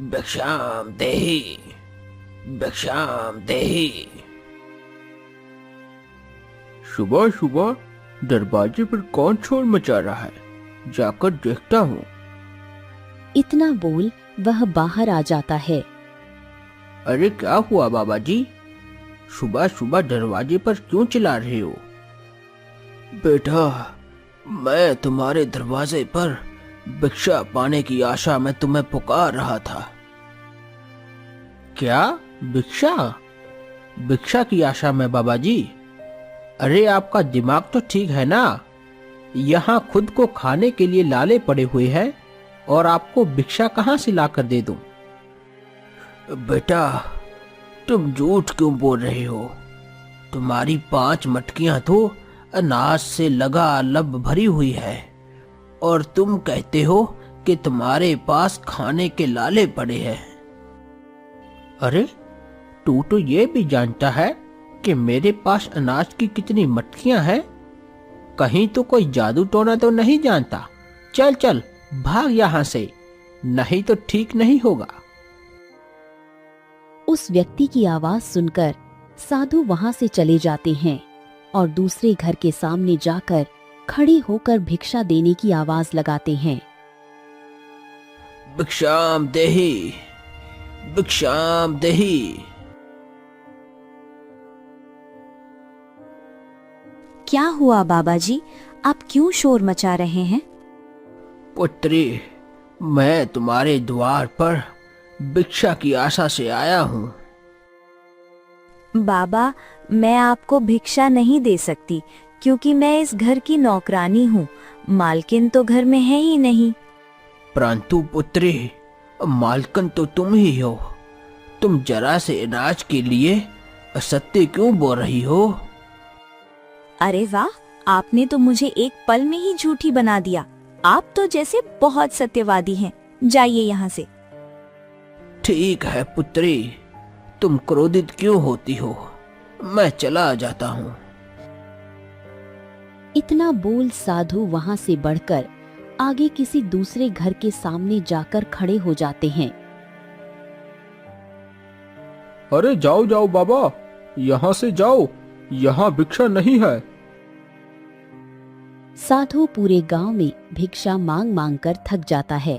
भिक्षाम देहि, भिक्षाम देहि। सुबह सुबह दरवाजे पर कौन शोर मचा रहा है, जाकर देखता हूँ। इतना बोल वह बाहर आ जाता है। अरे क्या हुआ बाबा जी, सुबह सुबह दरवाजे पर क्यों चिल्ला रहे हो? बेटा, मैं तुम्हारे दरवाजे पर भिक्षा पाने की आशा में तुम्हें पुकार रहा था। क्या भिक्षा? भिक्षा की आशा में बाबा जी? अरे आपका दिमाग तो ठीक है ना? यहाँ खुद को खाने के लिए लाले पड़े हुए हैं और आपको भिक्षा कहाँ से लाकर दे दूं? बेटा, तुम झूठ क्यों बोल रहे हो? तुम्हारी 5 मटकियां तो अनाज से लगालब भरी हुई है और तुम कहते हो कि तुम्हारे पास खाने के लाले पड़े हैं। अरे तू तो ये भी जानता है कि मेरे पास अनाज की कितनी मटकियां हैं? कहीं तो कोई जादू टोना तो नहीं जानता? चल चल भाग यहाँ से, नहीं तो ठीक नहीं होगा। उस व्यक्ति की आवाज सुनकर साधु वहां से चले जाते हैं और दूसरे घर के सामने जाकर खड़े होकर भिक्षा देने की आवाज लगाते हैं। भिक्षाम देहि, भिक्षाम देहि। क्या हुआ बाबा जी, आप क्यों शोर मचा रहे हैं? पुत्री, मैं तुम्हारे द्वार पर भिक्षा की आशा से आया हूँ। बाबा, मैं आपको भिक्षा नहीं दे सकती क्योंकि मैं इस घर की नौकरानी हूँ। मालकिन तो घर में है ही नहीं। परंतु पुत्री, मालकिन तो तुम ही हो। तुम जरा से अनाज के लिए असत्य क्यों बोल रही हो? अरे वाह, आपने तो मुझे एक पल में ही झूठी बना दिया। आप तो जैसे बहुत सत्यवादी हैं। जाइए यहाँ से। ठीक है पुत्री, तुम क्रोधित क्यों होती हो? मैं चला जाता हूँ। इतना बोल साधु वहां से बढ़कर आगे किसी दूसरे घर के सामने जाकर खड़े हो जाते हैं। अरे जाओ जाओ बाबा, यहाँ से जाओ, यहाँ भिक्षा नहीं है। साधु पूरे गांव में भिक्षा मांग मांग कर थक जाता है,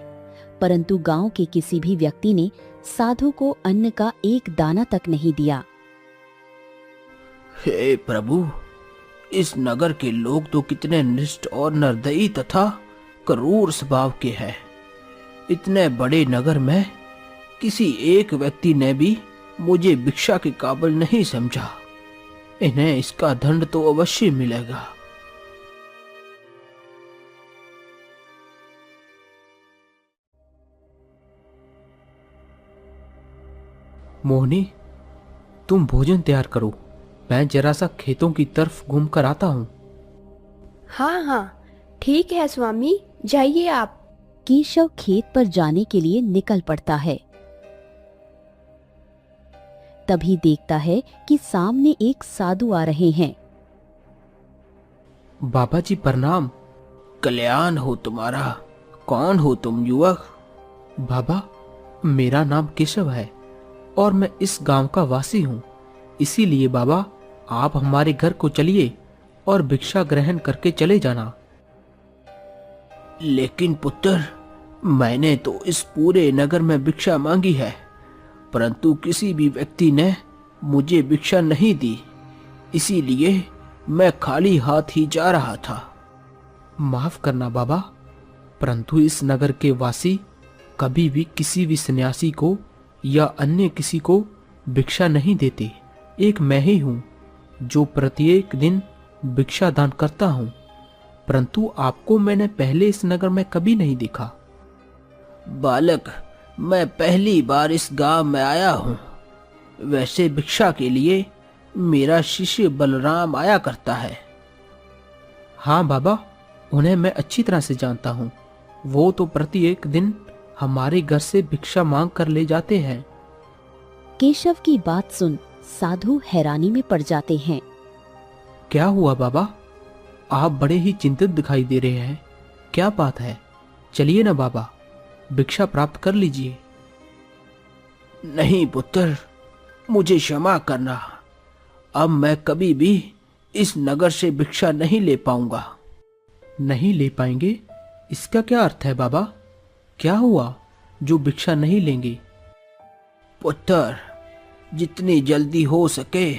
परंतु गांव के किसी भी व्यक्ति ने साधु को अन्न का एक दाना तक नहीं दिया। हे प्रभु, इस नगर के लोग तो कितने निष्ठ और निर्दयी तथा क्रूर स्वभाव के हैं। इतने बड़े नगर में किसी एक व्यक्ति ने भी मुझे भिक्षा के काबिल नहीं समझा। इन्हें इसका दंड तो अवश्य मिलेगा। मोहनी, तुम भोजन तैयार करो, मैं जरा सा खेतों की तरफ घूम कर आता हूँ। हाँ हाँ, ठीक है स्वामी, जाइए आप। केशव खेत पर जाने के लिए निकल पड़ता है। तभी देखता है कि सामने एक साधु आ रहे हैं। बाबा जी प्रणाम। कल्याण हो तुम्हारा। कौन हो तुम युवक? बाबा, मेरा नाम केशव है और मैं इस गांव का वासी हूँ। इसीलिए बाबा, आप हमारे घर को चलिए और भिक्षा ग्रहण करके चले जाना। लेकिन पुत्र, मैंने तो इस पूरे नगर में भिक्षा मांगी है, परंतु किसी भी व्यक्ति ने मुझे भिक्षा नहीं दी। इसीलिए मैं खाली हाथ ही जा रहा था। माफ करना बाबा, परंतु इस नगर के वासी कभी भी किसी भी सन्यासी को या अन्य किसी को भिक्षा नहीं देते। एक मैं ही हूँ जो प्रत्येक दिन भिक्षा दान करता हूँ, परंतु आपको मैंने पहले इस नगर में कभी नहीं देखा। बालक, मैं पहली बार इस गांव में आया हूँ। वैसे भिक्षा के लिए मेरा शिष्य बलराम आया करता है। हाँ बाबा, उन्हें मैं अच्छी तरह से जानता हूँ। वो तो प्रत्येक दिन हमारे घर से भिक्षा मांग कर ले जाते हैं। केशव की बात सुन साधु हैरानी में पड़ जाते हैं। क्या हुआ बाबा, आप बड़े ही चिंतित दिखाई दे रहे हैं। क्या बात है? चलिए ना बाबा, भिक्षा प्राप्त कर लीजिए। नहीं पुत्र, मुझे क्षमा करना। अब मैं कभी भी इस नगर से भिक्षा नहीं ले पाऊंगा। नहीं ले पाएंगे? इसका क्या अर्थ है बाबा? क्या हुआ जो भिक्षा नहीं लेंगे? पुत्र, जितनी जल्दी हो सके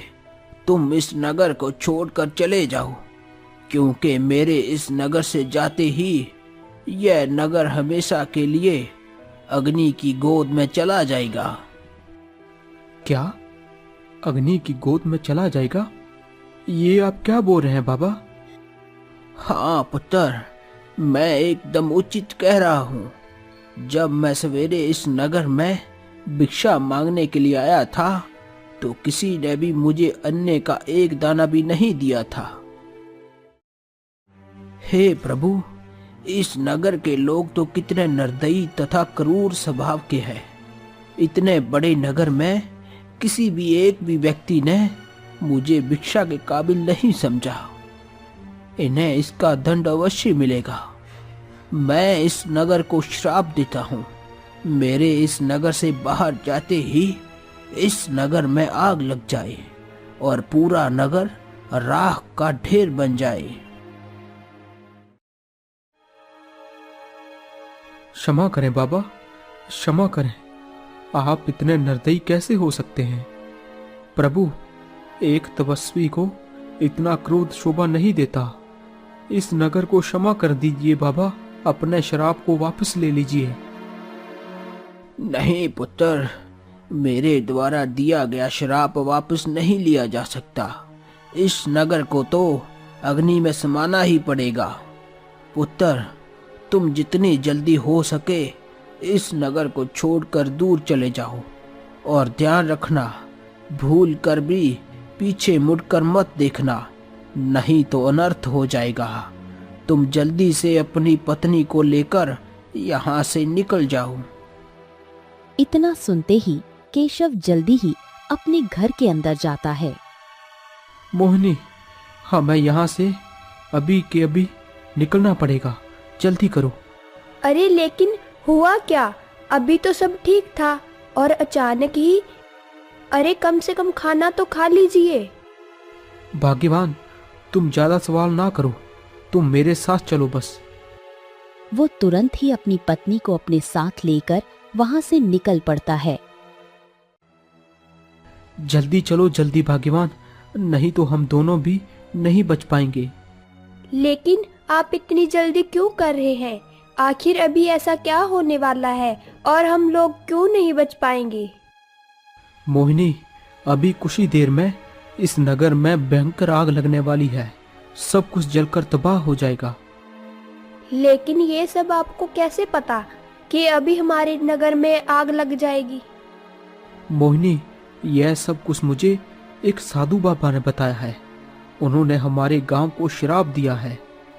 तुम इस नगर को छोड़कर चले जाओ, क्योंकि मेरे इस नगर से जाते ही यह नगर हमेशा के लिए अग्नि की गोद में चला जाएगा। क्या? अग्नि की गोद में चला जाएगा? ये आप क्या बोल रहे हैं बाबा? हाँ पुत्र, मैं एकदम उचित कह रहा हूँ। जब मैं सवेरे इस नगर में भिक्षा मांगने के लिए आया था तो किसी ने भी मुझे अन्न का एक दाना भी नहीं दिया था। हे प्रभु, इस नगर के लोग तो कितने निर्दयी तथा क्रूर स्वभाव के हैं। इतने बड़े नगर में किसी भी एक भी व्यक्ति ने मुझे भिक्षा के काबिल नहीं समझा। इन्हें इसका दंड अवश्य मिलेगा। मैं इस नगर को श्राप देता हूँ। मेरे इस नगर से बाहर जाते ही इस नगर में आग लग जाए और पूरा नगर राख का ढेर बन जाए। क्षमा करें बाबा, क्षमा करें। आप इतने निर्दयी कैसे हो सकते हैं? प्रभु, एक तपस्वी को इतना क्रोध शोभा नहीं देता। इस नगर को क्षमा कर दीजिए बाबा, अपने श्राप को वापस ले लीजिए। नहीं पुत्र, मेरे द्वारा दिया गया श्राप वापस नहीं लिया जा सकता। इस नगर को तो अग्नि में समाना ही पड़ेगा। पुत्र, तुम जितनी जल्दी हो सके इस नगर को छोड़कर दूर चले जाओ, और ध्यान रखना, भूल कर भी पीछे मुड़कर मत देखना, नहीं तो अनर्थ हो जाएगा। तुम जल्दी से अपनी पत्नी को लेकर यहाँ से निकल जाओ। इतना सुनते ही केशव जल्दी ही अपने घर के अंदर जाता है। मोहिनी, हमें यहाँ से अभी के अभी निकलना पड़ेगा, जल्दी करो। अरे लेकिन हुआ क्या? अभी तो सब ठीक था और अचानक ही। अरे कम से कम खाना तो खा लीजिए। भाग्यवान, तुम ज्यादा सवाल ना करो, तुम मेरे साथ चलो बस। वो तुरंत ही अपनी पत्नी को अपने साथ लेकर वहां से निकल पड़ता है। जल्दी चलो, जल्दी भाग्यवान, नहीं तो हम दोनों भी नहीं बच पाएंगे। लेकिन आप इतनी जल्दी क्यों कर रहे हैं? आखिर अभी ऐसा क्या होने वाला है और हम लोग क्यों नहीं बच पाएंगे? मोहिनी, अभी कुछ ही देर में इस नगर में भयंकर आग लगने वाली है। सब कुछ जलकर तबाह हो जाएगा। लेकिन ये सब आपको कैसे पता कि अभी हमारे नगर में आग लग जाएगी? मोहिनी, यह सब कुछ मुझे एक साधु बाबा ने बताया है। उन्होंने हमारे गांव को श्राप दिया है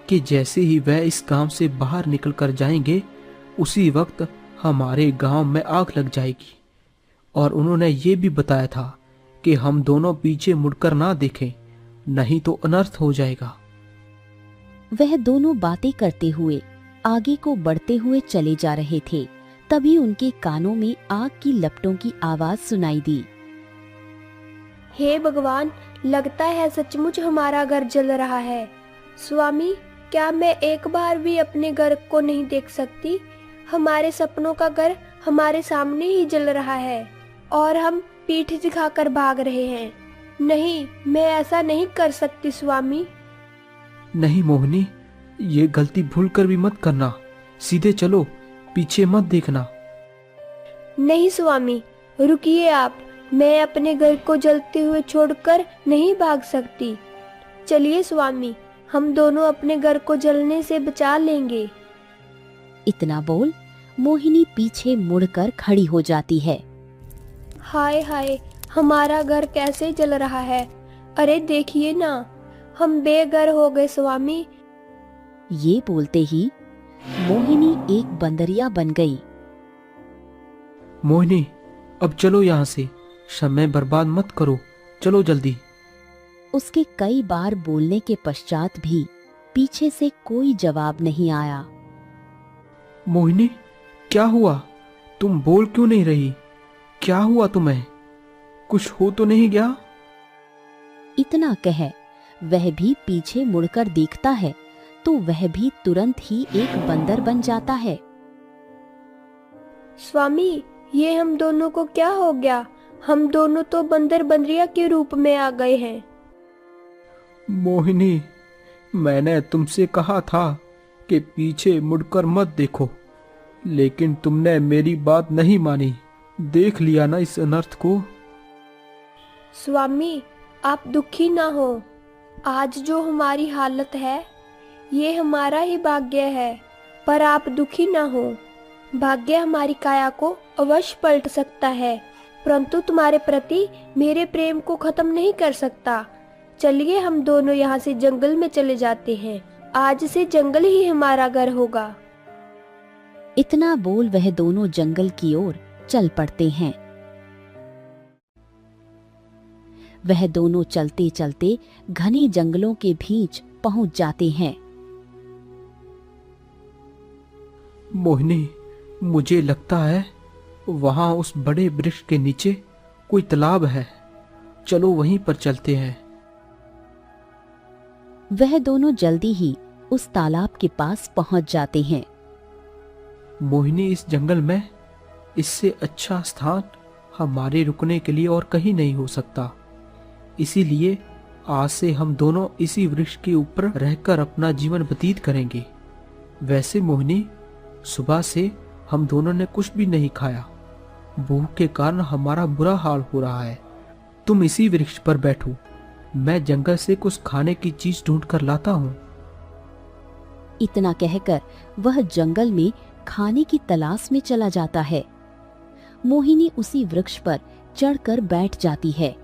कि जैसे ही वह इस गांव से बाहर निकल कर जाएंगे, उसी वक्त हमारे गांव में आग लग जाएगी। और उन्होंने ये भी बताया था कि हम दोनों पीछे मुड़कर ना देखें, नहीं तो अनर्थ हो जाएगा। वह दोनों बातें करते हुए आगे को बढ़ते हुए चले जा रहे थे। तभी उनके कानों में आग की लपटों की आवाज सुनाई दी। हे भगवान, लगता है सचमुच हमारा घर जल रहा है। स्वामी, क्या मैं एक बार भी अपने घर को नहीं देख सकती? हमारे सपनों का घर हमारे सामने ही जल रहा है और हम पीठ दिखाकर भाग रहे हैं। नहीं, मैं ऐसा नहीं कर सकती स्वामी। नहीं मोहिनी, ये गलती भूल कर भी मत करना। सीधे चलो, पीछे मत देखना। नहीं स्वामी, रुकिए आप। मैं अपने घर को जलते हुए छोड़कर नहीं भाग सकती। चलिए स्वामी, हम दोनों अपने घर को जलने से बचा लेंगे। इतना बोल मोहिनी पीछे मुड़कर खड़ी हो जाती है। हाय हाय, हमारा घर कैसे जल रहा है। अरे देखिए ना, हम बेघर हो गए स्वामी। ये बोलते ही मोहिनी एक बंदरिया बन गई। मोहिनी, अब चलो यहाँ से, समय बर्बाद मत करो, चलो जल्दी। उसके कई बार बोलने के पश्चात भी पीछे से कोई जवाब नहीं आया। मोहिनी, क्या हुआ? तुम बोल क्यों नहीं रही? क्या हुआ तुम्हें? कुछ हो तो नहीं गया? इतना कह वह भी पीछे मुड़कर देखता है तो वह भी तुरंत ही एक बंदर बन जाता है। स्वामी, ये हम दोनों को क्या हो गया? हम दोनों तो बंदर बंदरिया के रूप में आ गए हैं। मोहिनी, मैंने तुमसे कहा था कि पीछे मुड़कर मत देखो, लेकिन तुमने मेरी बात नहीं मानी। देख लिया ना इस अनर्थ को। स्वामी, आप दुखी ना हो। आज जो हमारी हालत है ये हमारा ही भाग्य है, पर आप दुखी ना हो। भाग्य हमारी काया को अवश्य पलट सकता है, परंतु तुम्हारे प्रति मेरे प्रेम को खत्म नहीं कर सकता। चलिए हम दोनों यहाँ से जंगल में चले जाते हैं। आज से जंगल ही हमारा घर होगा। इतना बोल वह दोनों जंगल की ओर चल पड़ते हैं। वह दोनों चलते चलते घने जंगलों के बीच पहुंच जाते हैं। मोहिनी, मुझे लगता है वहां उस बड़े वृक्ष के नीचे कोई तालाब है। चलो वहीं पर चलते हैं। वह दोनों जल्दी ही उस तालाब के पास पहुंच जाते हैं। मोहिनी, इस जंगल में इससे अच्छा स्थान हमारे रुकने के लिए और कहीं नहीं हो सकता। इसीलिए आज से हम दोनों इसी वृक्ष के ऊपर रहकर अपना जीवन व्यतीत करेंगे। वैसे मोहिनी, सुबह से हम दोनों ने कुछ भी नहीं खाया। भूख के कारण हमारा बुरा हाल हो रहा है। तुम इसी वृक्ष पर बैठो, मैं जंगल से कुछ खाने की चीज ढूंढ कर लाता हूँ। इतना कहकर वह जंगल में खाने की तलाश में चला जाता है। मोहिनी उसी वृक्ष पर चढ़कर बैठ जाती है।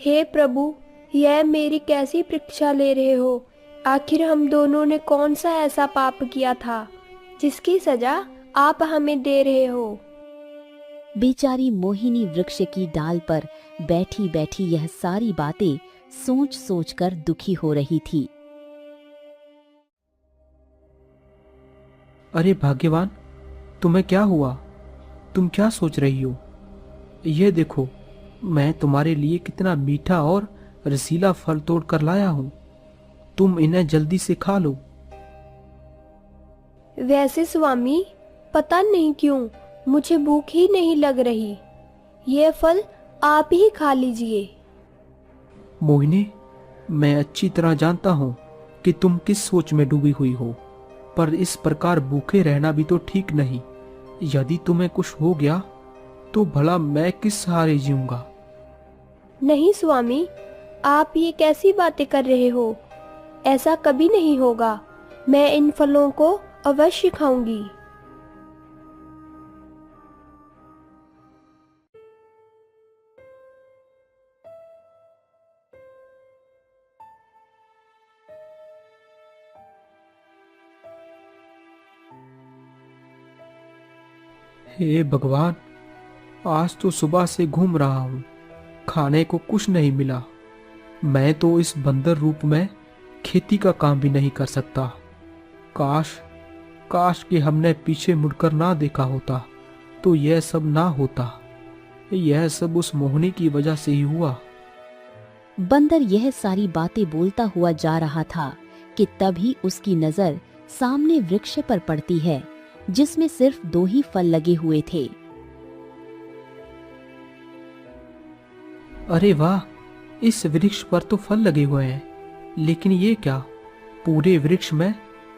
हे प्रभु, यह मेरी कैसी परीक्षा ले रहे हो? आखिर हम दोनों ने कौन सा ऐसा पाप किया था जिसकी सजा आप हमें दे रहे हो? बेचारी मोहिनी वृक्ष की डाल पर बैठी बैठी यह सारी बातें सोच सोच कर दुखी हो रही थी। अरे भाग्यवान, तुम्हें क्या हुआ? तुम क्या सोच रही हो? ये देखो, मैं तुम्हारे लिए कितना मीठा और रसीला फल तोड़ कर लाया हूँ। तुम इन्हें जल्दी से खा लो। वैसे स्वामी, पता नहीं क्यों मुझे भूख ही नहीं लग रही। ये फल आप ही खा लीजिए। मोहिनी, मैं अच्छी तरह जानता हूँ कि तुम किस सोच में डूबी हुई हो, पर इस प्रकार भूखे रहना भी तो ठीक नहीं। यदि तुम्हें कुछ हो गया तो भला मैं किस सहारे जीऊंगा? नहीं स्वामी, आप ये कैसी बातें कर रहे हो? ऐसा कभी नहीं होगा। मैं इन फलों को अवश्य खाऊंगी। हे भगवान, आज तो सुबह से घूम रहा हूँ, खाने को कुछ नहीं मिला। मैं तो इस बंदर रूप में खेती का काम भी नहीं कर सकता। काश काश कि हमने पीछे मुड़कर ना देखा होता तो यह सब ना होता। यह सब उस मोहिनी की वजह से ही हुआ। बंदर यह सारी बातें बोलता हुआ जा रहा था कि तभी उसकी नजर सामने वृक्ष पर पड़ती है जिसमें सिर्फ 2 ही फल लगे हुए थे। अरे वाह, इस वृक्ष पर तो फल लगे हुए हैं, लेकिन ये क्या? पूरे वृक्ष में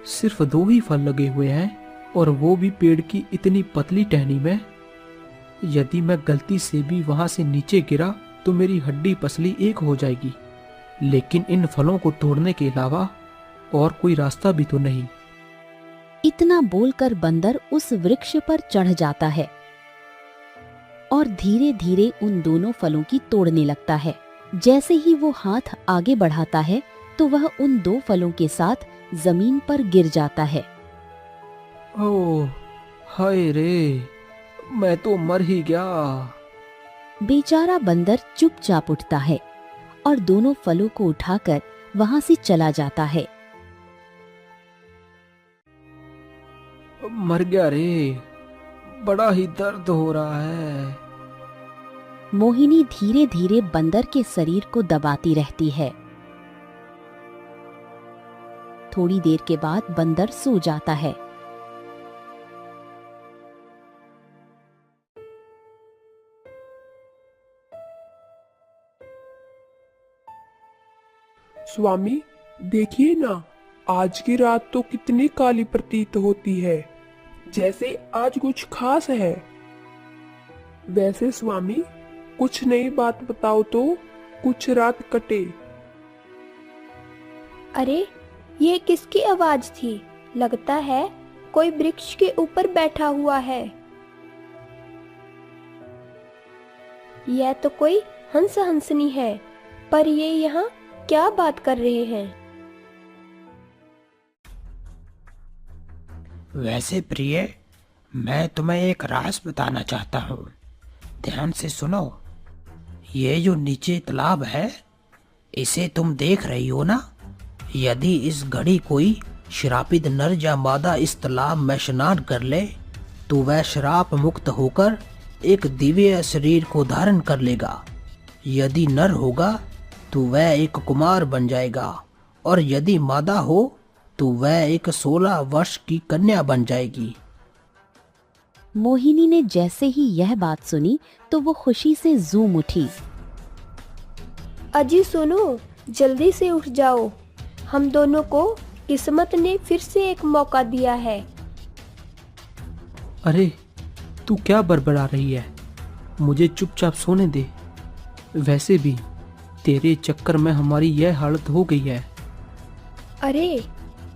सिर्फ 2 ही फल लगे हुए हैं, और वो भी पेड़ की इतनी पतली टहनी में। यदि मैं गलती से भी वहां से नीचे गिरा तो मेरी हड्डी पसली एक हो जाएगी। लेकिन इन फलों को तोड़ने के अलावा और कोई रास्ता भी तो नहीं। इतना बोलकर बंदर उस वृक्ष पर चढ़ जाता है और धीरे धीरे उन दोनों फलों की तोड़ने लगता है। जैसे ही वो हाथ आगे बढ़ाता है तो वह उन 2 फलों के साथ जमीन पर गिर जाता है। ओह हाय रे, मैं तो मर ही गया। बेचारा बंदर चुपचाप उठता है और दोनों फलों को उठाकर वहां से चला जाता है। मर गया रे, बड़ा ही दर्द हो रहा है। मोहिनी धीरे धीरे बंदर के शरीर को दबाती रहती है। थोड़ी देर के बाद बंदर सो जाता है। स्वामी देखिए ना, आज की रात तो कितनी काली प्रतीत होती है, जैसे आज कुछ खास है। वैसे स्वामी कुछ नई बात बताओ तो कुछ रात कटे। अरे ये किसकी आवाज थी? लगता है कोई वृक्ष के ऊपर बैठा हुआ है। यह तो कोई हंस हंसनी है, पर ये यहाँ क्या बात कर रहे हैं? वैसे प्रिय, मैं तुम्हें एक राज बताना चाहता हूँ, ध्यान से सुनो। ये जो नीचे तालाब है, इसे तुम देख रही हो ना? यदि इस घड़ी कोई श्रापित नर या मादा इस तालाब में स्नान कर ले, तो वह श्राप मुक्त होकर एक दिव्य शरीर को धारण कर लेगा। यदि नर होगा तो वह एक कुमार बन जाएगा, और यदि मादा हो तो वह एक 16 वर्ष की कन्या बन जाएगी। मोहिनी ने जैसे ही यह बात सुनी तो वो खुशी से झूम उठी। अजी सुनो, जल्दी से उठ जाओ, हम दोनों को किस्मत ने फिर से एक मौका दिया है। अरे तू क्या बड़बड़ा रही है? मुझे चुपचाप सोने दे। वैसे भी तेरे चक्कर में हमारी यह हालत हो गई है। अरे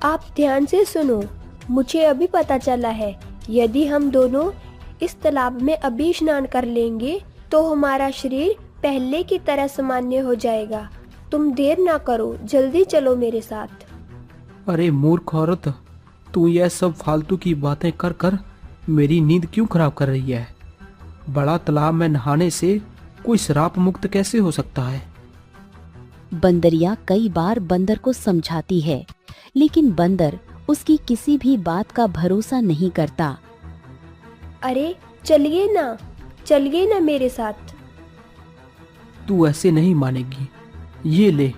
आप ध्यान से सुनो, मुझे अभी पता चला है, यदि हम दोनों इस तालाब में अभी स्नान कर लेंगे तो हमारा शरीर पहले की तरह सामान्य हो जाएगा। तुम देर ना करो, जल्दी चलो मेरे साथ। अरे मूर्ख औरत, तू यह सब फालतू की बातें कर कर मेरी नींद क्यों खराब कर रही है? बड़ा तालाब में नहाने से कोई श्राप मुक्त कैसे हो सकता है? बंदरिया कई बार बंदर को समझाती है, लेकिन बंदर उसकी किसी भी बात का भरोसा नहीं करता। अरे चलिए ना मेरे साथ। तू ऐसे नहीं मानेगी। ये ले,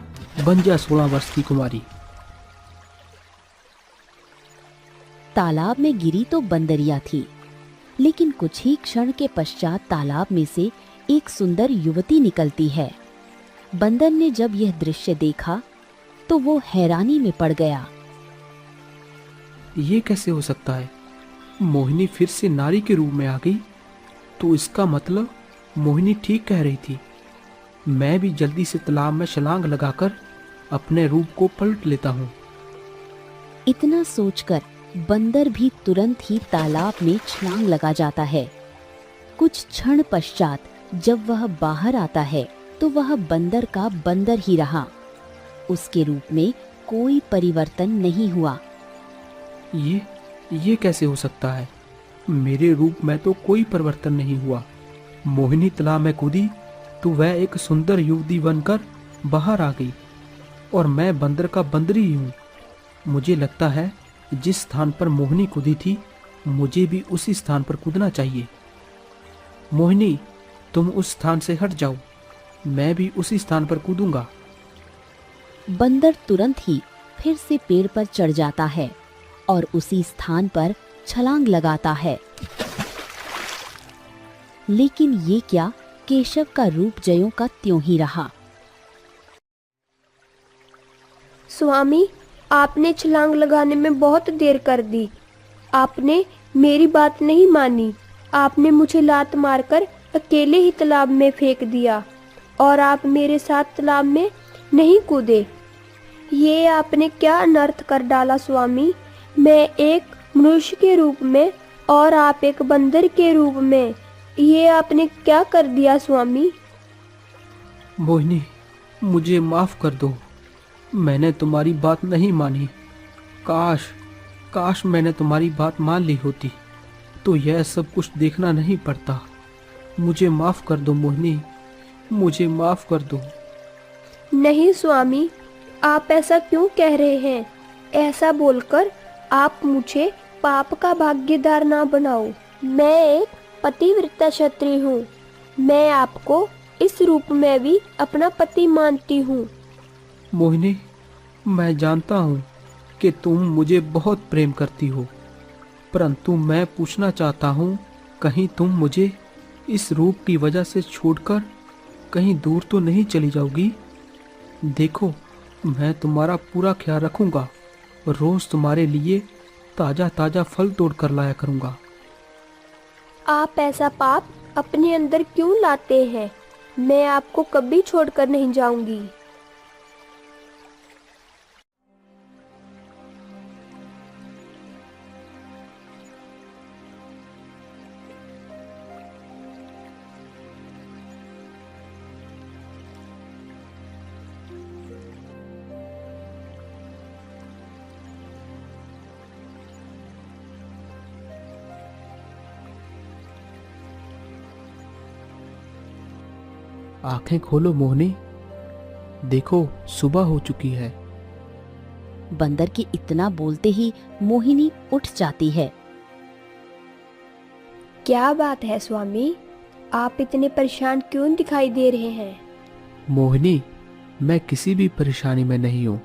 बन जा 16 वर्ष की कुमारी। तालाब में गिरी तो बंदरिया थी, लेकिन कुछ ही क्षण के पश्चात तालाब में से एक सुंदर युवती निकलती है। बंदर ने जब यह दृश्य देखा तो वो हैरानी में पड़ गया। ये कैसे हो सकता है? मोहिनी फिर से नारी के रूप में आ गई। तो इसका मतलब मोहिनी ठीक कह रही थी। मैं भी जल्दी से तालाब में छलांग लगाकर अपने रूप को पलट लेता हूँ। इतना सोचकर बंदर भी तुरंत ही तालाब में छलांग लगा जाता है। कुछ क्षण पश्चात जब वह बाहर आता है तो वह बंदर का बंदर ही रहा। उसके रूप में कोई परिवर्तन नहीं हुआ। ये कैसे हो सकता है? मेरे रूप में तो कोई परिवर्तन नहीं हुआ। मोहिनी तालाब में कूदी तो वह एक सुंदर युवती बनकर बाहर आ गई, और मैं बंदर का बंदर ही हूँ। मुझे लगता है जिस स्थान पर मोहिनी कूदी थी, मुझे भी उसी स्थान पर कूदना चाहिए। मोहिनी, तुम उस स्थान से हट जाओ, मैं भी उसी स्थान पर कूदूंगा। बंदर तुरंत ही फिर से पेड़ पर चढ़ जाता है और उसी स्थान पर छलांग लगाता है। लेकिन ये क्या, केशव का रूप ज्यों का त्यों ही रहा। स्वामी, आपने छलांग लगाने में बहुत देर कर दी। आपने मेरी बात नहीं मानी। आपने मुझे लात मारकर अकेले ही तालाब में फेंक दिया, और आप मेरे साथ तालाब में नहीं कूदे। ये आपने क्या अनर्थ कर डाला स्वामी। मैं एक मनुष्य के रूप में और आप एक बंदर के रूप में, ये आपने क्या कर दिया स्वामी। मोहिनी, मुझे माफ कर दो। मैंने तुम्हारी बात नहीं मानी। काश मैंने तुम्हारी बात मान ली होती तो यह सब कुछ देखना नहीं पड़ता। मुझे माफ कर दो मोहिनी, मुझे माफ कर दो। नहीं स्वामी, आप ऐसा क्यों कह रहे हैं? ऐसा बोलकर आप मुझे पाप का भागीदार ना बनाओ। मैं एक पतिव्रता क्षत्रिय हूँ। मैं आपको इस रूप में भी अपना पति मानती हूँ। मोहिनी, मैं जानता हूँ कि तुम मुझे बहुत प्रेम करती हो, परंतु मैं पूछना चाहता हूँ, कहीं तुम मुझे इस रूप की वजह से छोड़कर कहीं दूर तो नहीं चली जाओगी? देखो, मैं तुम्हारा पूरा ख्याल रखूंगा। रोज तुम्हारे लिए ताजा ताजा फल तोड़ कर लाया करूंगा। आप ऐसा पाप अपने अंदर क्यों लाते हैं? मैं आपको कभी छोड़कर नहीं जाऊंगी। आंखें खोलो मोहिनी, देखो सुबह हो चुकी है। बंदर के इतना बोलते ही मोहिनी उठ जाती है। क्या बात है स्वामी, आप इतने परेशान क्यों दिखाई दे रहे हैं? मोहिनी, मैं किसी भी परेशानी में नहीं हूँ।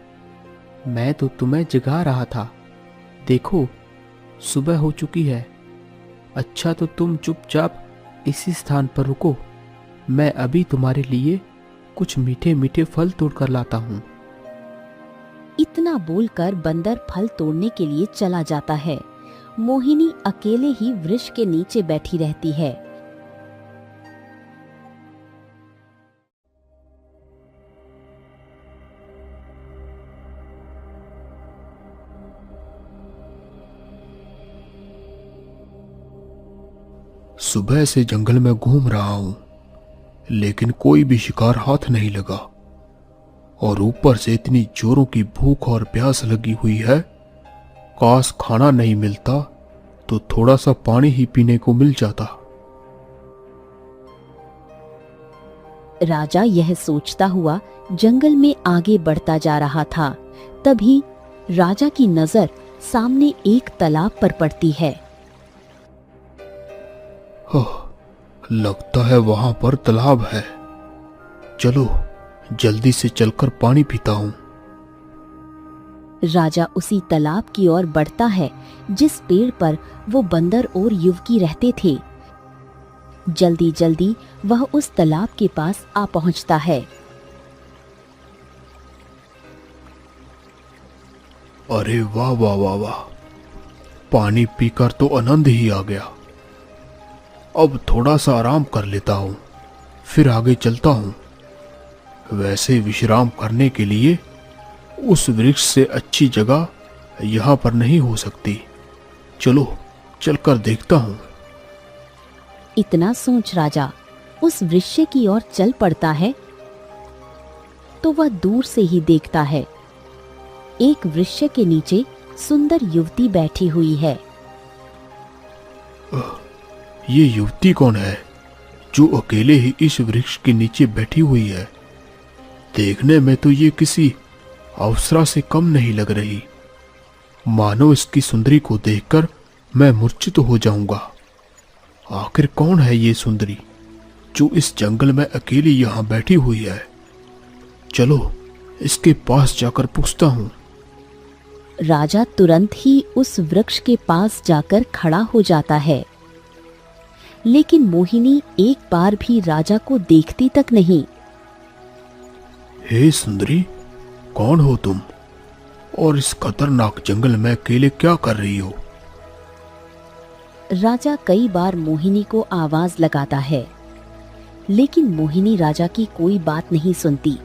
मैं तो तुम्हें जगा रहा था। देखो, सुबह हो चुकी है। अच्छा, तो तुम चुपचाप इसी स्थान पर रुको। मैं अभी तुम्हारे लिए कुछ मीठे मीठे फल तोड़ कर लाता हूँ। इतना बोलकर बंदर फल तोड़ने के लिए चला जाता है। मोहिनी अकेले ही वृक्ष के नीचे बैठी रहती है। सुबह से जंगल में घूम रहा हूं, लेकिन कोई भी शिकार हाथ नहीं लगा, और ऊपर से इतनी जोरों की भूख और प्यास लगी हुई है। काश खाना नहीं मिलता तो थोड़ा सा पानी ही पीने को मिल जाता। राजा यह सोचता हुआ जंगल में आगे बढ़ता जा रहा था। तभी राजा की नजर सामने एक तालाब पर पड़ती है। लगता है वहां पर तालाब है। चलो जल्दी से चलकर पानी पीता हूं। राजा उसी तालाब की ओर बढ़ता है जिस पेड़ पर वो बंदर और युवकी रहते थे। जल्दी जल्दी वह उस तालाब के पास आ पहुंचता है। अरे वाह वाह वाह वाह, पानी पीकर तो आनंद ही आ गया। अब थोड़ा सा आराम कर लेता हूं, फिर आगे चलता हूं। वैसे विश्राम करने के लिए उस वृक्ष से अच्छी जगह यहां पर नहीं हो सकती। चलो चलकर देखता हूं। इतना सोच राजा उस वृक्ष की ओर चल पड़ता है तो वह दूर से ही देखता है एक वृक्ष के नीचे सुंदर युवती बैठी हुई है। ये युवती कौन है जो अकेले ही इस वृक्ष के नीचे बैठी हुई है? देखने में तो ये किसी अप्सरा से कम नहीं लग रही। मानो इसकी सुंदरी को देखकर मैं मूर्छित हो जाऊंगा। आखिर कौन है ये सुंदरी जो इस जंगल में अकेली यहां बैठी हुई है? चलो इसके पास जाकर पूछता हूं। राजा तुरंत ही उस वृक्ष के पास जाकर खड़ा हो जाता है, लेकिन मोहिनी एक बार भी राजा को देखती तक नहीं। हे सुंदरी, कौन हो तुम और इस खतरनाक जंगल में अकेले क्या कर रही हो? राजा कई बार मोहिनी को आवाज लगाता है, लेकिन मोहिनी राजा की कोई बात नहीं सुनती।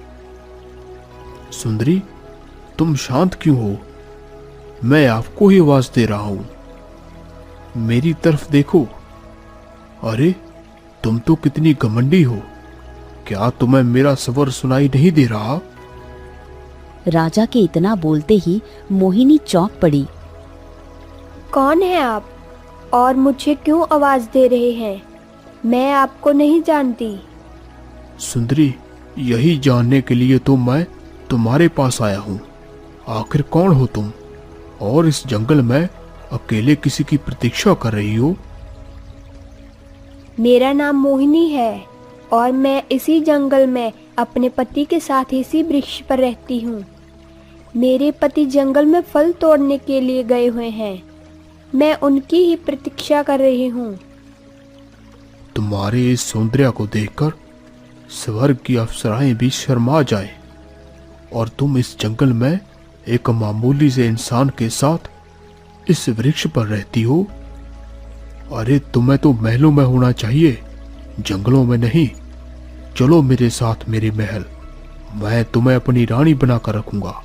सुंदरी, तुम शांत क्यों हो? मैं आपको ही आवाज दे रहा हूं। मेरी तरफ देखो। अरे तुम तो कितनी घमंडी हो। क्या तुम्हें मेरा स्वर सुनाई नहीं दे रहा? राजा के इतना बोलते ही मोहिनी चौंक पड़ी। कौन है आप और मुझे क्यों आवाज दे रहे हैं? मैं आपको नहीं जानती। सुंदरी, यही जानने के लिए तो मैं तुम्हारे पास आया हूं। आखिर कौन हो तुम और इस जंगल में अकेले किसी की प्रतीक्षा कर रही हो? मेरा नाम मोहिनी है और मैं इसी जंगल में अपने पति के साथ इसी वृक्ष पर रहती हूँ। मेरे पति जंगल में फल तोड़ने के लिए गए हुए हैं। मैं उनकी ही प्रतीक्षा कर रही हूँ। तुम्हारे इस सौंदर्य को देखकर स्वर्ग की अप्सराएं भी शर्मा जाए, और तुम इस जंगल में एक मामूली से इंसान के साथ इस वृक्ष पर रहती हो। अरे तुम्हें तो महलों में होना चाहिए, जंगलों में नहीं। चलो मेरे साथ मेरे महल, मैं तुम्हें अपनी रानी बनाकर रखूंगा।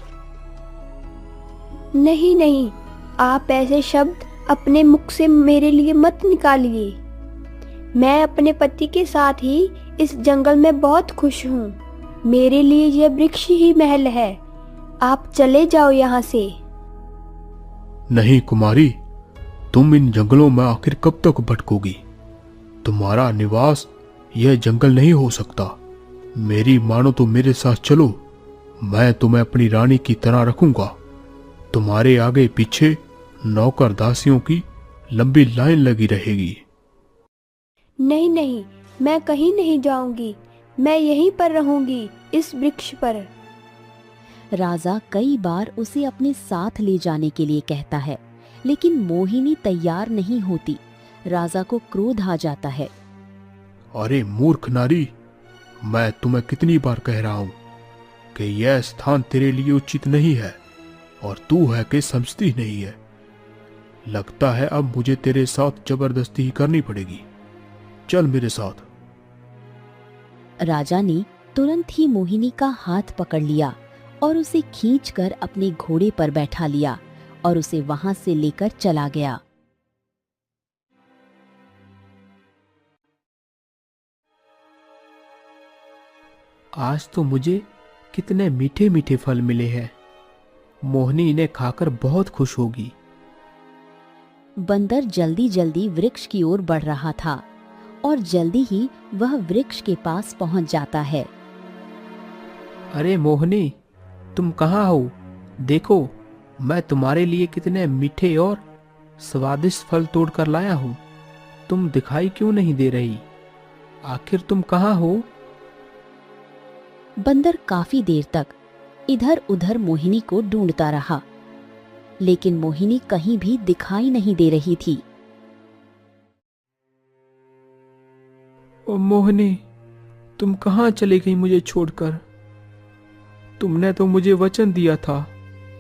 नहीं नहीं, आप ऐसे शब्द अपने मुख से मेरे लिए मत निकालिए। मैं अपने पति के साथ ही इस जंगल में बहुत खुश हूँ। मेरे लिए यह वृक्ष ही महल है। आप चले जाओ यहाँ से। नहीं कुमारी, तुम इन जंगलों में आखिर कब तक भटकोगी? तुम्हारा निवास यह जंगल नहीं हो सकता। मेरी मानो तो मेरे साथ चलो, मैं तुम्हें अपनी रानी की तरह रखूंगा। तुम्हारे आगे पीछे नौकर दासियों की लंबी लाइन लगी रहेगी। नहीं नहीं, मैं कहीं नहीं जाऊंगी। मैं यहीं पर रहूंगी, इस वृक्ष पर। राजा कई बार उसे अपने साथ ले जाने के लिए कहता है, लेकिन मोहिनी तैयार नहीं होती। राजा को क्रोध आ जाता है। अरे मूर्ख नारी, मैं तुम्हें कितनी बार कह रहा हूं कि यह स्थान तेरे लिए उचित नहीं है, और तू है कि समझती नहीं है। लगता है अब मुझे तेरे साथ जबरदस्ती ही करनी पड़ेगी। चल मेरे साथ। राजा ने तुरंत ही मोहिनी का हाथ पकड़ लिया और उसे खींचकर अपने घोड़े पर बैठा लिया और उसे वहां से लेकर चला गया। आज तो मुझे कितने मीठे मीठे फल मिले हैं। मोहिनी इन्हें खाकर बहुत खुश होगी। बंदर जल्दी जल्दी वृक्ष की ओर बढ़ रहा था और जल्दी ही वह वृक्ष के पास पहुंच जाता है। अरे मोहिनी, तुम कहाँ हो? देखो, मैं तुम्हारे लिए कितने मीठे और स्वादिष्ट फल तोड़ कर लाया हूँ। तुम दिखाई क्यों नहीं दे रही? आखिर तुम कहाँ हो? बंदर काफी देर तक इधर उधर मोहिनी को ढूंढता रहा, लेकिन मोहिनी कहीं भी दिखाई नहीं दे रही थी। ओ मोहिनी, तुम कहाँ चली गई मुझे छोड़कर? तुमने तो मुझे वचन दिया था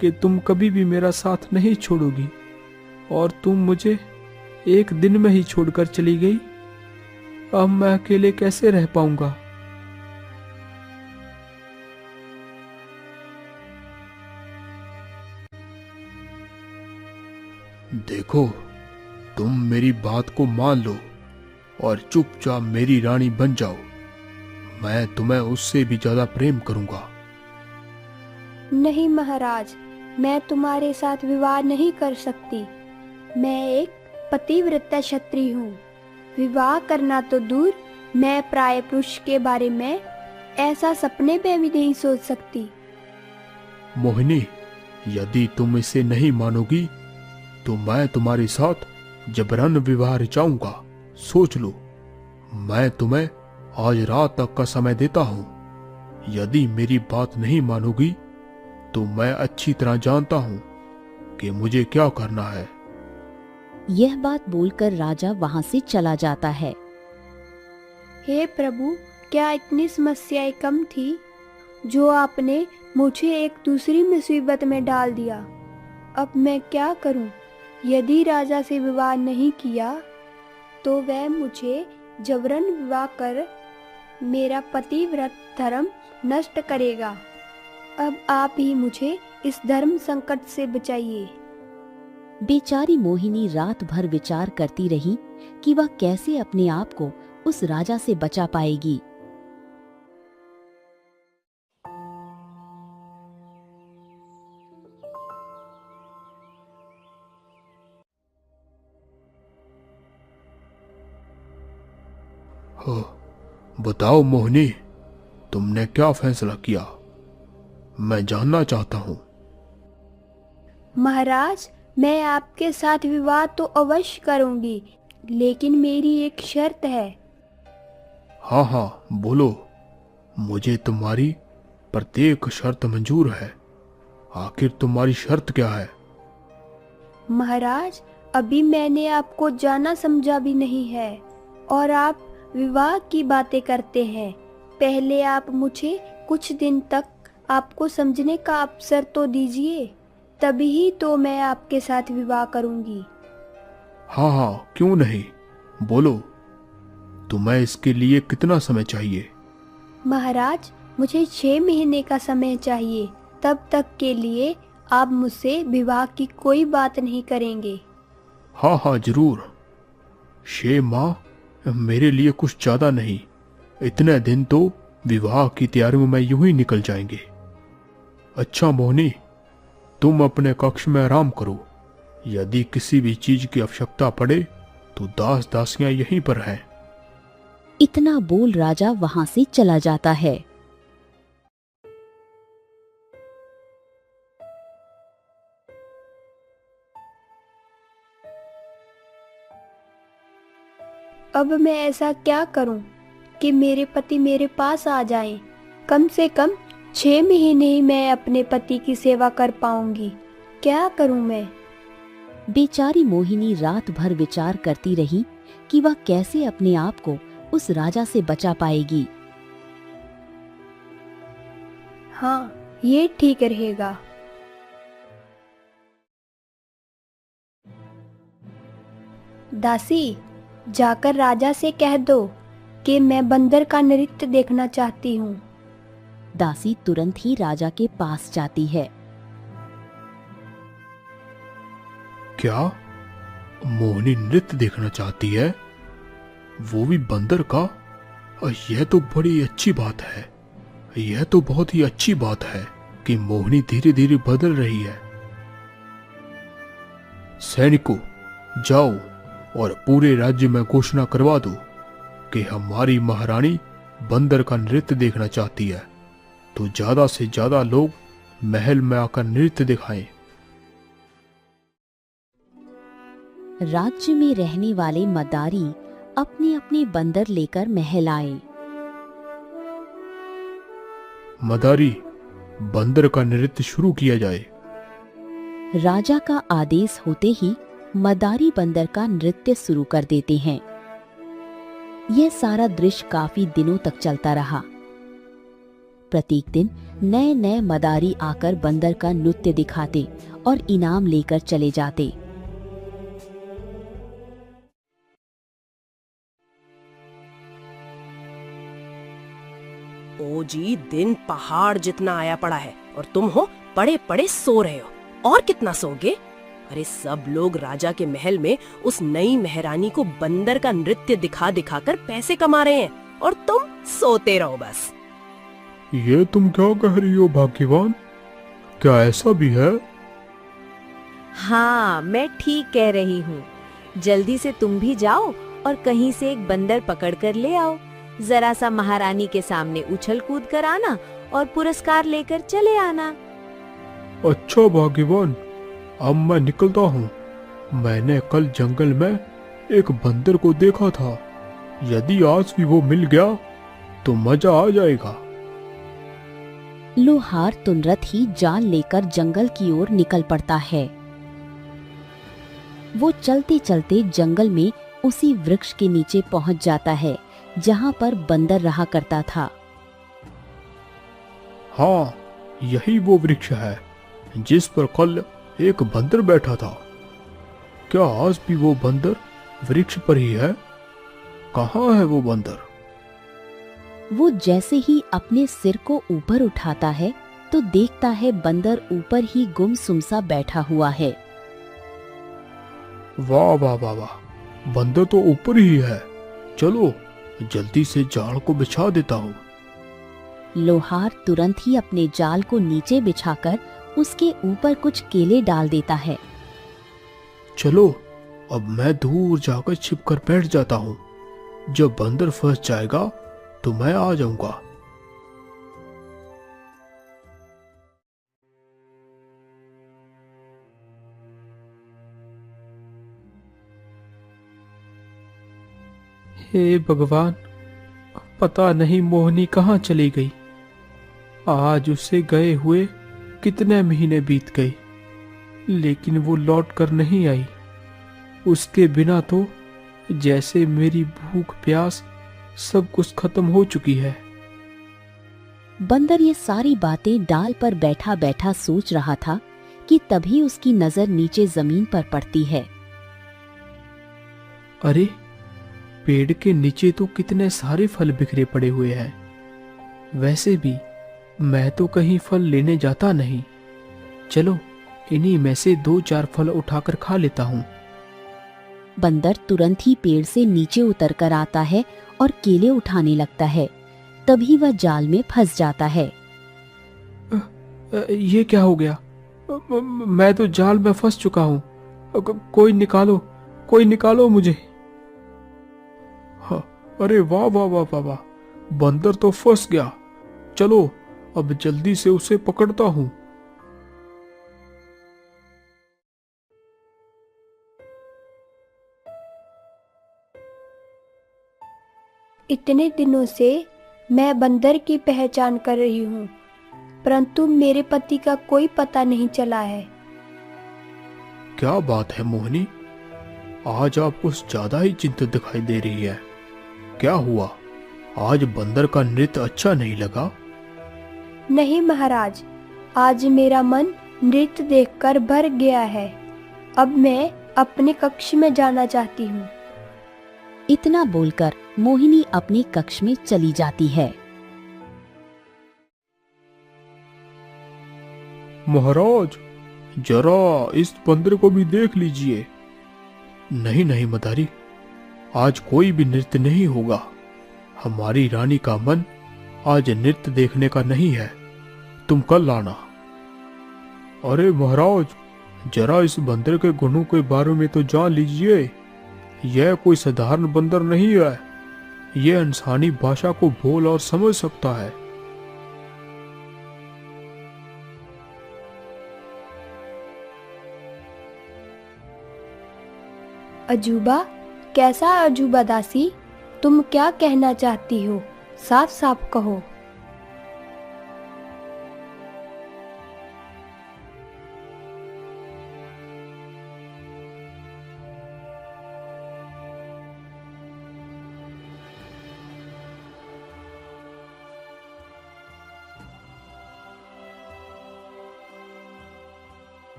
कि तुम कभी भी मेरा साथ नहीं छोड़ोगी, और तुम मुझे एक दिन में ही छोड़कर चली गई। अब मैं अकेले कैसे रह पाऊंगा? देखो, तुम मेरी बात को मान लो और चुपचाप मेरी रानी बन जाओ। मैं तुम्हें उससे भी ज्यादा प्रेम करूंगा। नहीं महाराज, मैं तुम्हारे साथ विवाह नहीं कर सकती। मैं एक पतिव्रता क्षत्रिय हूँ। विवाह करना तो दूर, मैं प्राय पुरुष के बारे में ऐसा सपने में भी नहीं सोच सकती। मोहिनी, यदि तुम इसे नहीं मानोगी तो मैं तुम्हारे साथ जबरन विवाह रचाऊंगा। सोच लो, मैं तुम्हें आज रात तक का समय देता हूं। यदि मेरी बात नहीं मानोगी तो मैं अच्छी तरह जानता हूं कि मुझे क्या करना है। यह बात बोलकर राजा वहां से चला जाता है। हे प्रभु, क्या इतनी समस्याएं कम थी जो आपने मुझे एक दूसरी मुसीबत में डाल दिया। अब मैं क्या करूं? यदि राजा से विवाह नहीं किया तो वह मुझे जबरन विवाह कर मेरा पतिव्रत धर्म नष्ट करेगा। अब आप ही मुझे इस धर्म संकट से बचाइए। बेचारी मोहिनी रात भर विचार करती रही कि वह कैसे अपने आप को उस राजा से बचा पाएगी। बताओ मोहिनी, तुमने क्या फैसला किया? मैं जानना चाहता हूँ। महाराज, मैं आपके साथ विवाह तो अवश्य करूंगी, लेकिन मेरी एक शर्त है। हाँ हाँ बोलो, मुझे तुम्हारी प्रत्येक शर्त मंजूर है। आखिर तुम्हारी शर्त क्या है? महाराज, अभी मैंने आपको जाना समझा भी नहीं है और आप विवाह की बातें करते हैं। पहले आप मुझे कुछ दिन तक आपको समझने का अवसर तो दीजिए, तभी तो मैं आपके साथ विवाह करूंगी। हाँ हाँ क्यों नहीं, बोलो तुम्हें इसके लिए कितना समय चाहिए? महाराज, मुझे 6 महीने का समय चाहिए। तब तक के लिए आप मुझसे विवाह की कोई बात नहीं करेंगे। हाँ हाँ जरूर। 6 माह मेरे लिए कुछ ज्यादा नहीं, इतने दिन तो विवाह की तैयारियों में यूं ही निकल जाएंगे। अच्छा मोहिनी, तुम अपने कक्ष में आराम करो। यदि किसी भी चीज की आवश्यकता पड़े तो दास दासियां यहीं पर हैं। इतना बोल राजा वहां से चला जाता है। अब मैं ऐसा क्या करूं कि मेरे पति मेरे पास आ जाएं? कम से कम 6 महीने ही मैं अपने पति की सेवा कर पाऊंगी। क्या करूं मैं? बेचारी मोहिनी रात भर विचार करती रही कि वह कैसे अपने आप को उस राजा से बचा पाएगी। हाँ, ये ठीक रहेगा। दासी, जाकर राजा से कह दो कि मैं बंदर का नृत्य देखना चाहती हूँ। दासी तुरंत ही राजा के पास जाती है। क्या मोहिनी नृत्य देखना चाहती है? वो भी बंदर का? यह तो बड़ी अच्छी बात है। यह तो बहुत ही अच्छी बात है कि मोहिनी धीरे धीरे बदल रही है। सैनिकों, जाओ और पूरे राज्य में घोषणा करवा दो कि हमारी महारानी बंदर का नृत्य देखना चाहती है, तो ज्यादा से ज्यादा लोग महल में आकर नृत्य दिखाएं। राज्य में रहने वाले मदारी अपने अपने बंदर लेकर महल आए। मदारी, बंदर का नृत्य शुरू किया जाए। राजा का आदेश होते ही मदारी बंदर का नृत्य शुरू कर देते हैं। यह सारा दृश्य काफी दिनों तक चलता रहा। प्रत्येक दिन नए नए मदारी आकर बंदर का नृत्य दिखाते और इनाम लेकर चले जाते। ओ जी, दिन पहाड़ जितना आया पड़ा है और तुम हो पड़े पड़े सो रहे हो। और कितना सोगे? अरे सब लोग राजा के महल में उस नई महारानी को बंदर का नृत्य दिखा दिखा कर पैसे कमा रहे हैं और तुम सोते रहो बस। ये तुम क्या कह रही हो भाग्यवान? क्या ऐसा भी है? हाँ, मैं ठीक कह रही हूँ। जल्दी से तुम भी जाओ और कहीं से एक बंदर पकड़ कर ले आओ। जरा सा महारानी के सामने उछल कूद कर आना और पुरस्कार लेकर चले आना। अच्छा भाग्यवान, अब मैं निकलता हूँ। मैंने कल जंगल में एक बंदर को देखा था। यदि आज भी वो मिल गया तो मजा आ जाएगा। लोहार तुरंत ही जाल लेकर जंगल की ओर निकल पड़ता है। वो चलते चलते जंगल में उसी वृक्ष के नीचे पहुंच जाता है जहां पर बंदर रहा करता था। हाँ, यही वो वृक्ष है जिस पर कल एक बंदर बैठा था। क्या आज भी वो बंदर वृक्ष पर ही है? कहाँ है वो बंदर? वो जैसे ही अपने सिर को ऊपर उठाता है तो देखता है बंदर ऊपर ही गुमसुम सा बैठा हुआ है। वाह वाह वाह वाह, बंदर तो ऊपर ही है। चलो जल्दी से जाल को बिछा देता हूँ। लोहार तुरंत ही अपने जाल को नीचे बिछाकर उसके ऊपर कुछ केले डाल देता है। चलो अब मैं दूर जाकर छिपकर बैठ जाता हूँ। जब बंदर फंस जाएगा तो मैं आ जाऊंगा। हे भगवान, पता नहीं मोहिनी कहाँ चली गई। आज उसे गए हुए कितने महीने बीत गए, लेकिन वो लौट कर नहीं आई। उसके बिना तो जैसे मेरी भूख प्यास सब कुछ खत्म हो चुकी है। बंदर ये सारी बातें डाल पर बैठा बैठा सोच रहा था कि तभी उसकी नजर नीचे जमीन पर पड़ती है। अरे, पेड़ के नीचे तो कितने सारे फल बिखरे पड़े हुए हैं। वैसे भी मैं तो कहीं फल लेने जाता नहीं। चलो, इन्हीं में से 2-4 फल उठाकर खा लेता हूँ। बंदर तुरंत ही पेड़ से नीचे उतर कर आता है और केले उठाने लगता है। तभी वह जाल में फंस जाता है। ये क्या हो गया? मैं तो जाल में फंस चुका हूँ। कोई निकालो मुझे। हाँ, अरे वाह वाह वाह वाह वाह, बंदर तो फंस गया। चलो अब जल्दी से उसे पकड़ता हूँ। इतने दिनों से मैं बंदर की पहचान कर रही हूँ, परंतु मेरे पति का कोई पता नहीं चला है। क्या बात है मोहिनी, आज आप कुछ ज्यादा ही चिंतित दिखाई दे रही है। क्या हुआ? आज बंदर का नृत्य अच्छा नहीं लगा? नहीं महाराज, आज मेरा मन नृत्य देखकर भर गया है। अब मैं अपने कक्ष में जाना चाहती हूँ। इतना बोलकर मोहिनी अपने कक्ष में चली जाती है। महाराज, जरा इस बंदर को भी देख लीजिए। नहीं नहीं मदारी, आज कोई भी नृत्य नहीं होगा। हमारी रानी का मन आज नृत्य देखने का नहीं है। तुम कल आना। अरे महाराज, जरा इस बंदर के गुणों के बारे में तो जान लीजिए। यह कोई साधारण बंदर नहीं है। यह इंसानी भाषा को बोल और समझ सकता है। अजूबा? कैसा अजूबा दासी? तुम क्या कहना चाहती हो? साफ साफ कहो।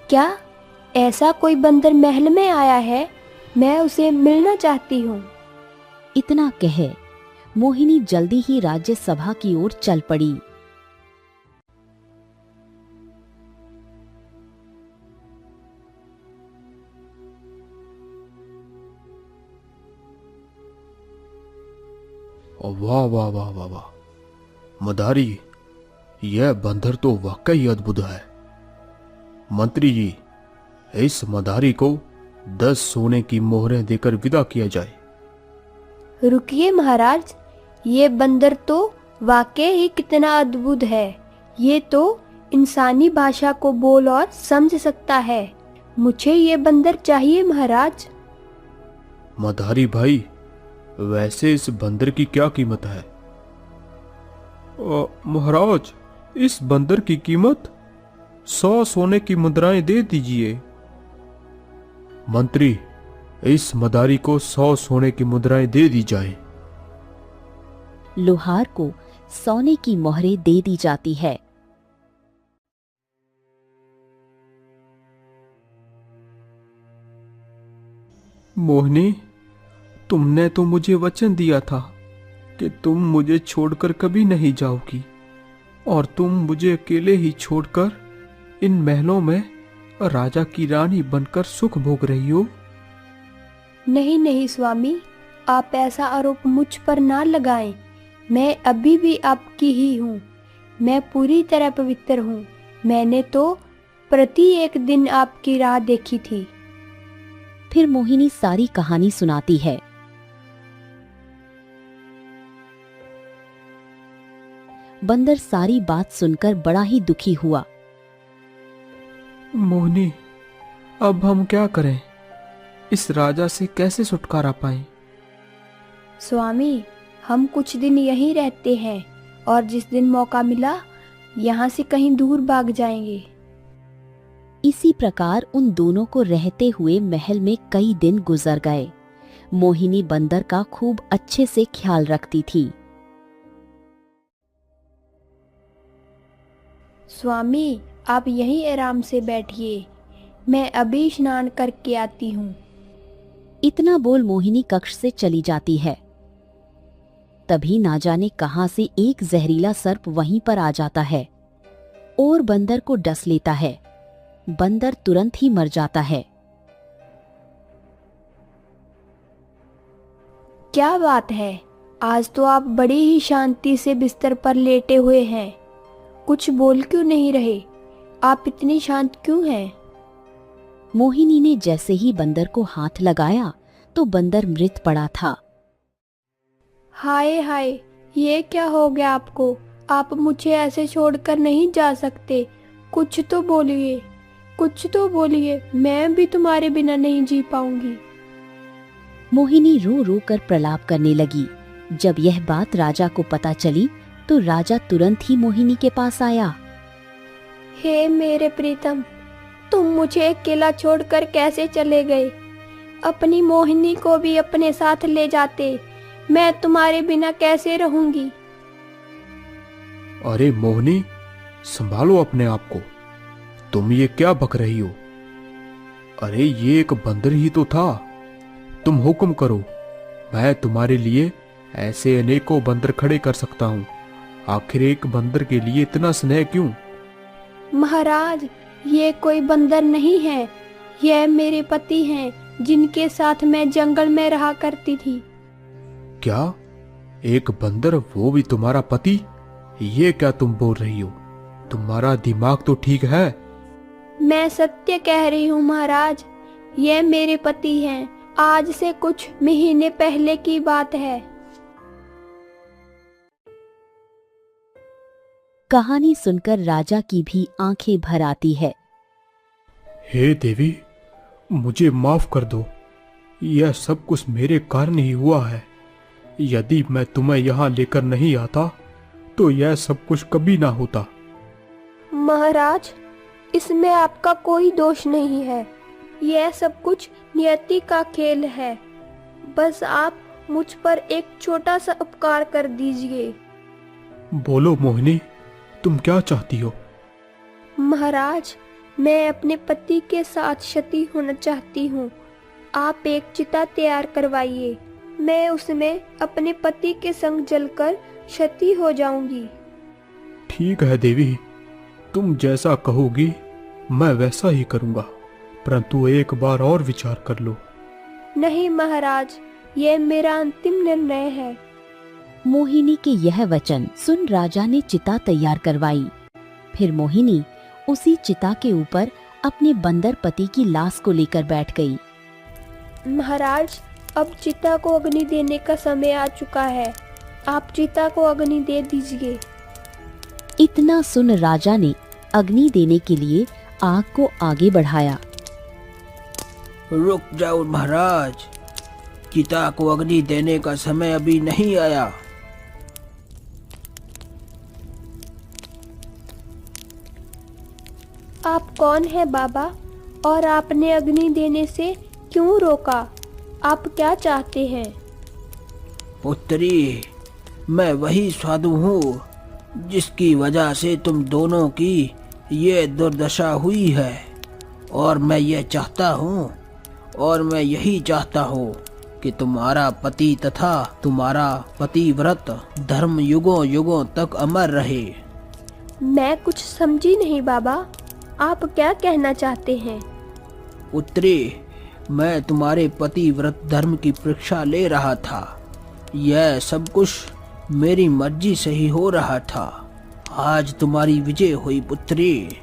क्या ऐसा कोई बंदर महल में आया है? मैं उसे मिलना चाहती हूँ। इतना कहे मोहिनी जल्दी ही राज्य सभा की ओर चल पड़ी। वाह वाह वाह वाह वाह, मदारी, यह बंदर तो वाकई अद्भुत है। मंत्री जी, इस मदारी को 10 सोने की मोहरें देकर विदा किया जाए। रुकिए महाराज, ये बंदर तो वाकई ही कितना अद्भुत है। ये तो इंसानी भाषा को बोल और समझ सकता है। मुझे ये बंदर चाहिए महाराज। मदारी भाई, वैसे इस बंदर की क्या कीमत है? महाराज, इस बंदर की कीमत 100 सोने की मुद्राएं दे दीजिए। मंत्री, इस मदारी को 100 सोने की मुद्राएं दे दी जाएं। लोहार को सोने की मोहरें दे दी जाती है। मोहिनी, तुमने तो मुझे वचन दिया था कि तुम मुझे छोड़कर कभी नहीं जाओगी, और तुम मुझे अकेले ही छोड़कर इन महलों में राजा की रानी बनकर सुख भोग रही हो। नहीं नहीं स्वामी, आप ऐसा आरोप मुझ पर ना लगाएं। मैं अभी भी आपकी ही हूँ। मैं पूरी तरह पवित्र हूँ। मैंने तो प्रति एक दिन आपकी राह देखी थी। फिर मोहिनी सारी कहानी सुनाती है। बंदर सारी बात सुनकर बड़ा ही दुखी हुआ। मोहिनी, अब हम क्या करें? इस राजा से कैसे छुटकारा पाएं? स्वामी, हम कुछ दिन यहीं रहते हैं और जिस दिन मौका मिला यहाँ से कहीं दूर भाग जाएंगे। इसी प्रकार उन दोनों को रहते हुए महल में कई दिन गुजर गए। मोहिनी बंदर का खूब अच्छे से ख्याल रखती थी। स्वामी, आप यहीं आराम से बैठिए, मैं अभी स्नान करके आती हूँ। इतना बोल मोहिनी कक्ष से चली जाती है। तभी ना जाने कहां से एक जहरीला सर्प वहीं पर आ जाता है और बंदर को डस लेता है। बंदर तुरंत ही मर जाता है। क्या बात है, आज तो आप बड़ी ही शांति से बिस्तर पर लेटे हुए हैं। कुछ बोल क्यों नहीं रहे? आप इतनी शांत क्यों हैं? मोहिनी ने जैसे ही बंदर को हाथ लगाया तो बंदर मृत पड़ा था। हाय हाय, ये क्या हो गया आपको? आप मुझे ऐसे छोड़कर नहीं जा सकते। कुछ तो बोलिए, कुछ तो बोलिए, मैं भी तुम्हारे बिना नहीं जी पाऊंगी। मोहिनी रो रो कर प्रलाप करने लगी। जब यह बात राजा को पता चली तो राजा तुरंत ही मोहिनी के पास आया। हे मेरे प्रीतम, तुम मुझे अकेला छोड़कर कैसे चले गए? अपनी मोहिनी को भी अपने साथ ले जाते, मैं तुम्हारे बिना कैसे रहूंगी? अरे मोहिनी, संभालो अपने आप को। तुम ये क्या बक रही हो? अरे ये एक बंदर ही तो था। तुम हुक्म करो, मैं तुम्हारे लिए ऐसे अनेकों बंदर खड़े कर सकता हूँ। आखिर एक बंदर के लिए इतना स्नेह क्यों? महाराज, ये कोई बंदर नहीं है, यह मेरे पति हैं, जिनके साथ मैं जंगल में रहा करती थी। क्या? एक बंदर, वो भी तुम्हारा पति? ये क्या तुम बोल रही हो? तुम्हारा दिमाग तो ठीक है? मैं सत्य कह रही हूँ महाराज, ये मेरे पति हैं। आज से कुछ महीने पहले की बात है। कहानी सुनकर राजा की भी आंखें भर आती है। हे देवी, मुझे माफ कर दो। यह सब कुछ मेरे कारण ही हुआ है। यदि मैं तुम्हें यहाँ लेकर नहीं आता तो यह सब कुछ कभी ना होता। महाराज, इसमें आपका कोई दोष नहीं है। यह सब कुछ नियति का खेल है। बस आप मुझ पर एक छोटा सा उपकार कर दीजिए। बोलो मोहिनी, तुम क्या चाहती हो? महाराज, मैं अपने पति के साथ क्षति होना चाहती हूँ। आप एक चिता तैयार करवाइए, मैं उसमें अपने पति के संग जलकर क्षति हो जाऊंगी। ठीक है देवी, तुम जैसा कहोगी मैं वैसा ही करूंगा, परंतु एक बार और विचार कर लो। नहीं महाराज, यह मेरा अंतिम निर्णय है। मोहिनी के यह वचन सुन राजा ने चिता तैयार करवाई। फिर मोहिनी उसी चिता के ऊपर अपने बंदर पति की लाश को लेकर बैठ गई। महाराज, अब चिता को अग्नि देने का समय आ चुका है। आप चिता को अग्नि दे दीजिए। इतना सुन राजा ने अग्नि देने के लिए आग को आगे बढ़ाया। रुक जाओ महाराज, चिता को अग्नि देने का समय अभी नहीं आया। आप कौन है बाबा, और आपने अग्नि देने से क्यों रोका? आप क्या चाहते हैं? पुत्री, मैं वही साधु हूँ जिसकी वजह से तुम दोनों की ये दुर्दशा हुई है, और मैं यही चाहता हूँ कि तुम्हारा पति तथा तुम्हारा पतिव्रत धर्म युगों युगों तक अमर रहे। मैं कुछ समझी नहीं बाबा, आप क्या कहना चाहते हैं? पुत्री, मैं तुम्हारे पतिव्रत धर्म की परीक्षा ले रहा था। यह सब कुछ मेरी मर्जी से ही हो रहा था। आज तुम्हारी विजय हुई पुत्री।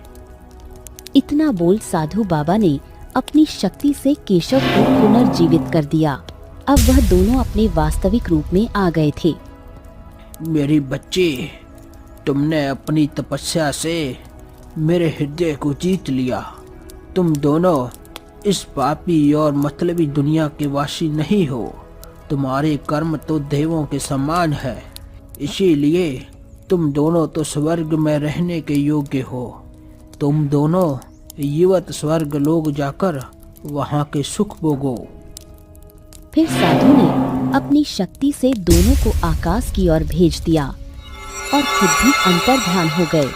इतना बोल साधु बाबा ने अपनी शक्ति से केशव को पुनर्जीवित कर दिया। अब वह दोनों अपने वास्तविक रूप में आ गए थे। मेरी बच्ची, तुमने अपनी तपस्या से मेरे हृदय को जीत लिया। तुम दोनों इस पापी और मतलबी दुनिया के वासी नहीं हो। तुम्हारे कर्म तो देवों के समान है, इसीलिए तुम दोनों तो स्वर्ग में रहने के योग्य हो। तुम दोनों युवत स्वर्ग लोग जाकर वहां के सुख भोगो। फिर साधु ने अपनी शक्ति से दोनों को आकाश की ओर भेज दिया और खुद भी अंतर्ध्यान हो गए।